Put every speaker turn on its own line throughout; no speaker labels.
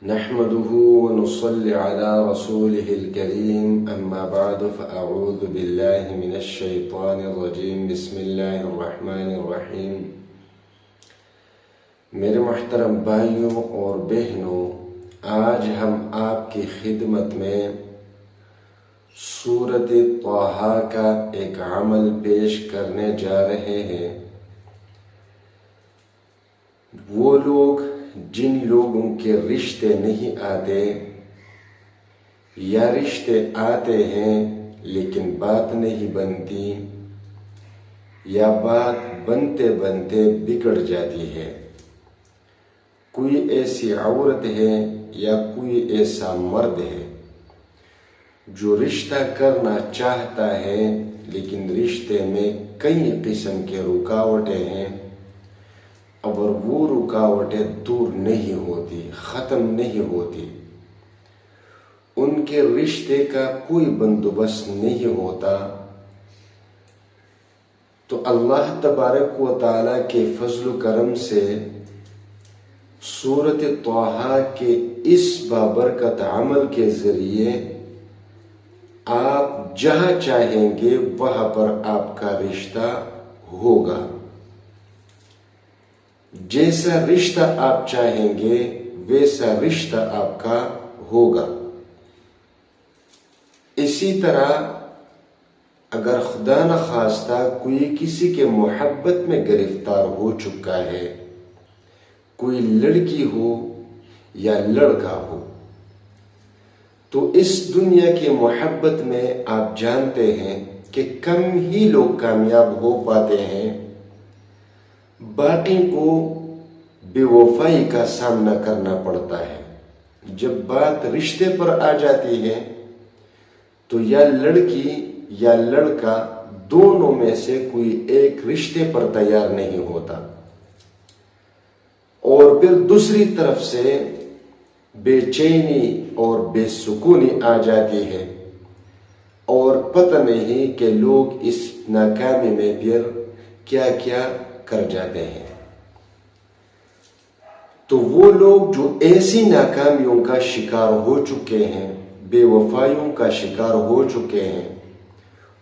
نحمده ونصلي على رسوله الكريم أما بعد فأعوذ بالله من الشيطان الرجيم بسم الله الرحمن الرحيم۔ میرے محترم بھائیوں اور بہنوں، آج ہم آپ کی خدمت میں سورۃ طٰہٰ کا ایک عمل پیش کرنے جا رہے ہیں۔ وہ لوگ جن لوگوں کے رشتے نہیں آتے یا رشتے آتے ہیں لیکن بات نہیں بنتی یا بات بنتے بنتے بگڑ جاتی ہے، کوئی ایسی عورت ہے یا کوئی ایسا مرد ہے جو رشتہ کرنا چاہتا ہے لیکن رشتے میں کئی قسم کے رکاوٹیں ہیں اور وہ رکاوٹیں دور نہیں ہوتی، ختم نہیں ہوتی، ان کے رشتے کا کوئی بندوبست نہیں ہوتا، تو اللہ تبارک و تعالیٰ کے فضل و کرم سے سورۃ طٰہٰ کے اس بابرکت عمل کے ذریعے آپ جہاں چاہیں گے وہاں پر آپ کا رشتہ ہوگا، جیسا رشتہ آپ چاہیں گے ویسا رشتہ آپ کا ہوگا۔ اسی طرح اگر خدا نخواستہ کوئی کسی کے محبت میں گرفتار ہو چکا ہے، کوئی لڑکی ہو یا لڑکا ہو، تو اس دنیا کی محبت میں آپ جانتے ہیں کہ کم ہی لوگ کامیاب ہو پاتے ہیں، باقی کو بے وفائی کا سامنا کرنا پڑتا ہے۔ جب بات رشتے پر آ جاتی ہے تو یا لڑکی یا لڑکا دونوں میں سے کوئی ایک رشتے پر تیار نہیں ہوتا، اور پھر دوسری طرف سے بے چینی اور بے سکونی آ جاتی ہے، اور پتہ نہیں کہ لوگ اس ناکامی میں پھر کیا کیا کر جاتے ہیں۔ تو وہ لوگ جو ایسی ناکامیوں کا شکار ہو چکے ہیں، بے وفائیوں کا شکار ہو چکے ہیں،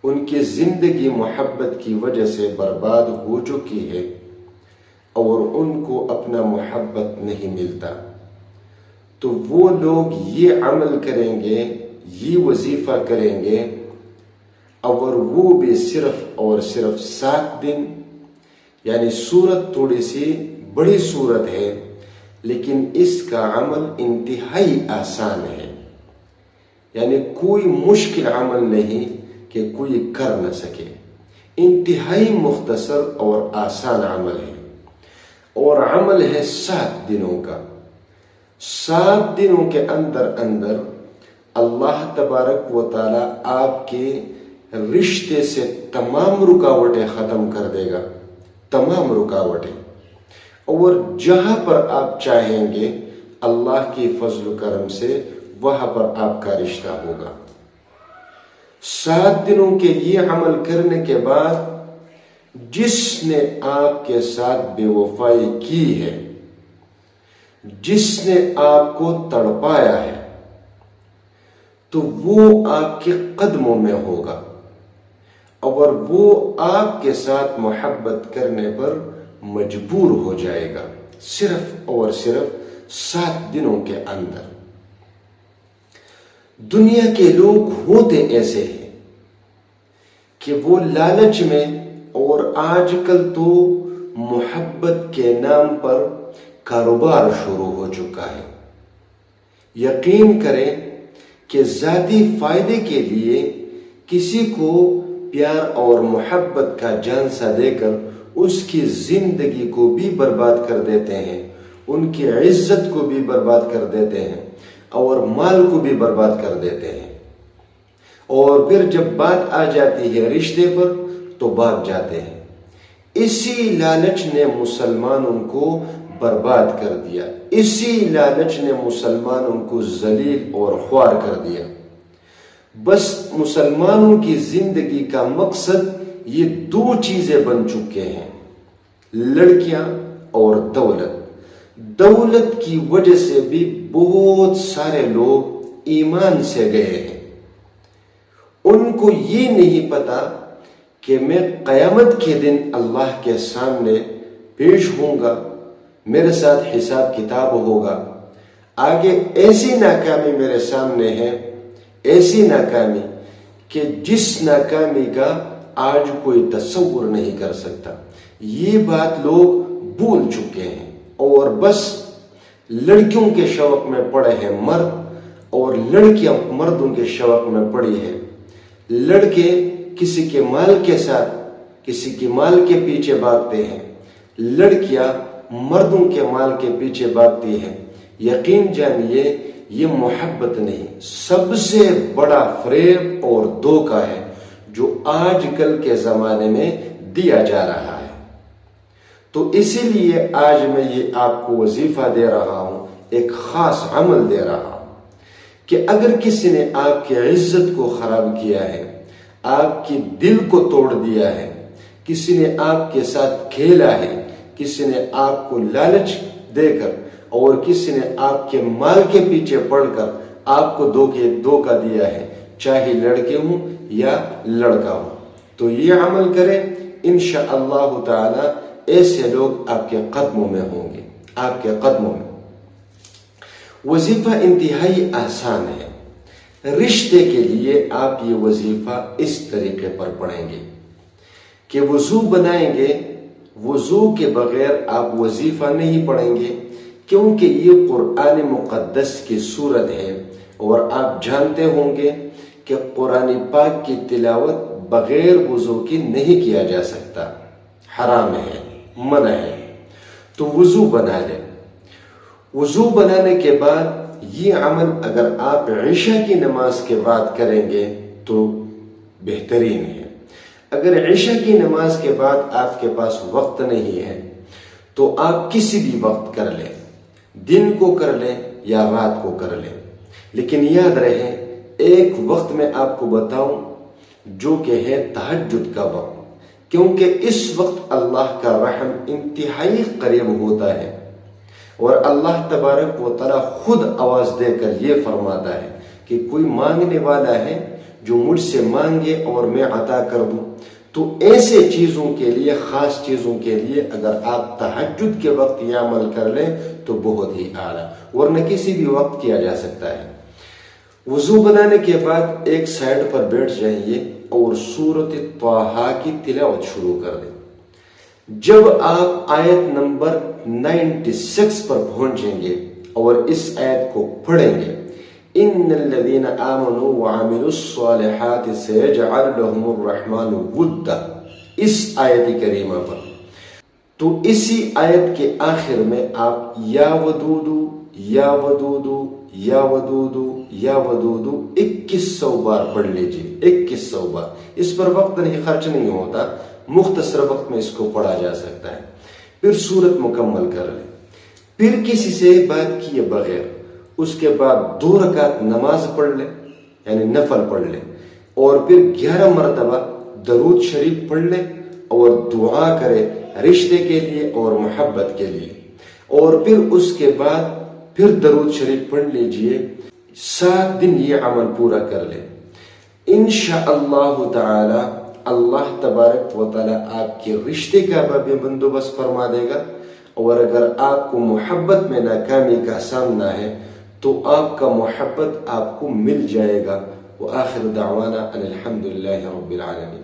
ان کی زندگی محبت کی وجہ سے برباد ہو چکی ہے اور ان کو اپنا محبت نہیں ملتا، تو وہ لوگ یہ عمل کریں گے، یہ وظیفہ کریں گے، اور وہ بھی صرف اور صرف 7 دن، یعنی صورت تھوڑی سی بڑی صورت ہے لیکن اس کا عمل انتہائی آسان ہے، یعنی کوئی مشکل عمل نہیں کہ کوئی کر نہ سکے، انتہائی مختصر اور آسان عمل ہے، اور عمل ہے 7 دنوں کا۔ 7 دنوں کے اندر اللہ تبارک و تعالیٰ آپ کے رشتے سے تمام رکاوٹیں ختم کر دے گا، تمام رکاوٹیں، اور جہاں پر آپ چاہیں گے اللہ کی فضل و کرم سے وہاں پر آپ کا رشتہ ہوگا۔ 7 دنوں کے یہ عمل کرنے کے بعد جس نے آپ کے ساتھ بے وفائی کی ہے، جس نے آپ کو تڑپایا ہے، تو وہ آپ کے قدموں میں ہوگا، اور وہ آپ کے ساتھ محبت کرنے پر مجبور ہو جائے گا، صرف اور صرف 7 دنوں کے اندر۔ دنیا کے لوگ ہوتے ایسے ہیں کہ وہ لالچ میں، اور آج کل تو محبت کے نام پر کاروبار شروع ہو چکا ہے۔ یقین کریں کہ ذاتی فائدے کے لیے کسی کو پیار اور محبت کا جھانسا دے کر اس کی زندگی کو بھی برباد کر دیتے ہیں، ان کی عزت کو بھی برباد کر دیتے ہیں، اور مال کو بھی برباد کر دیتے ہیں، اور پھر جب بات آ جاتی ہے رشتے پر تو بھاگ جاتے ہیں۔ اسی لالچ نے مسلمانوں کو برباد کر دیا، اسی لالچ نے مسلمانوں کو ذلیل اور خوار کر دیا۔ بس مسلمانوں کی زندگی کا مقصد یہ 2 چیزیں بن چکے ہیں، لڑکیاں اور دولت۔ دولت کی وجہ سے بھی بہت سارے لوگ ایمان سے گئے ہیں. ان کو یہ نہیں پتا کہ میں قیامت کے دن اللہ کے سامنے پیش ہوں گا، میرے ساتھ حساب کتاب ہوگا. آگے ایسی ناکامی میرے سامنے ہے، ایسی ناکامی کہ جس ناکامی کا آج کوئی تصور نہیں کر سکتا. یہ بات لوگ بھول چکے ہیں اور بس لڑکیوں کے شوق میں پڑے ہیں مرد، اور لڑکیاں مردوں کے شوق میں پڑی ہے. لڑکے کسی کے مال کے ساتھ کسی کے مال کے پیچھے بھاگتے ہیں، لڑکیاں مردوں کے مال کے پیچھے بھاگتی ہیں. یقین جانیے یہ محبت نہیں، سب سے بڑا فریب اور دھوکہ ہے جو آج کل کے زمانے میں دیا جا رہا ہے. تو اسی لیے آج میں یہ آپ کو وظیفہ دے رہا ہوں، ایک خاص عمل دے رہا ہوں کہ اگر کسی نے آپ کی عزت کو خراب کیا ہے، آپ کی دل کو توڑ دیا ہے، کسی نے آپ کے ساتھ کھیلا ہے، کسی نے آپ کو لالچ دے کر اور کسی نے آپ کے مال کے پیچھے پڑ کر آپ کو دھوکہ دیا ہے، چاہے لڑکے ہوں یا لڑکا ہو، تو یہ عمل کریں. انشاءاللہ تعالی ایسے لوگ آپ کے قدموں میں ہوں گے، آپ کے قدموں میں. وظیفہ انتہائی آسان ہے. رشتے کے لیے آپ یہ وظیفہ اس طریقے پر پڑھیں گے کہ وضو بنائیں گے. وضو کے بغیر آپ وظیفہ نہیں پڑھیں گے کیونکہ یہ قرآن مقدس کی صورت ہے، اور آپ جانتے ہوں گے کہ قرآن پاک کی تلاوت بغیر وضو کی نہیں کیا جا سکتا، حرام ہے، منع ہے. تو وضو بنا لیں. وضو بنانے کے بعد یہ عمل اگر آپ عشاء کی نماز کے بعد کریں گے تو بہترین ہے. اگر عشاء کی نماز کے بعد آپ کے پاس وقت نہیں ہے تو آپ کسی بھی وقت کر لیں، دن کو کر لیں یا رات کو کر لیں. لیکن یاد رہے ایک وقت میں آپ کو بتاؤں جو کہ ہے تہجد کا وقت، کیونکہ اس وقت اللہ کا رحم انتہائی قریب ہوتا ہے، اور اللہ تبارک و تعالی خود آواز دے کر یہ فرماتا ہے کہ کوئی مانگنے والا ہے جو مجھ سے مانگے اور میں عطا کر دوں. تو ایسے چیزوں کے لیے، خاص چیزوں کے لیے اگر آپ تہجد کے وقت یہ عمل کر لیں تو بہت ہی اعلیٰ، ورنہ کسی بھی وقت کیا جا سکتا ہے. وضو بنانے کے بعد ایک سائڈ پر بیٹھ جائیے اور سورۃ طٰہٰ کی تلاوت شروع کر دیں. جب آپ آیت نمبر 96 پر پہنچیں گے اور اس آیت کو پڑھیں گے، ان الذین آمنوا وعملوا الصالحات سیجعل لهم الرحمن ودا، اس آیت کریمہ پر، تو اسی آیت کے آخر میں آپ یا ودودو یا ودودو یا ودودو یا ودودو 2100 بار پڑھ لیجیے. 2100 بار. اس پر وقت نہیں خرچ نہیں ہوتا، مختصر وقت میں اس کو پڑھا جا سکتا ہے. پھر سورت مکمل کر لیں. پھر کسی سے بات کیے بغیر اس کے بعد 2 رکعت نماز پڑھ لیں، یعنی نفل پڑھ لیں، اور پھر 11 مرتبہ درود شریف پڑھ لیں اور دعا کرے رشتے کے لیے اور محبت کے لیے. اور پھر اس کے بعد پھر درود شریف پڑھ لیجئے. 7 دن یہ عمل پورا کر لیں. انشاءاللہ تعالی اللہ تبارک و تعالی آپ کے رشتے کا بھی بندوبست فرما دے گا. اور اگر آپ کو محبت میں ناکامی کا سامنا ہے تو آپ کا محبت آپ کو مل جائے گا. وآخر دعوانا ان الحمد للہ رب العالمین.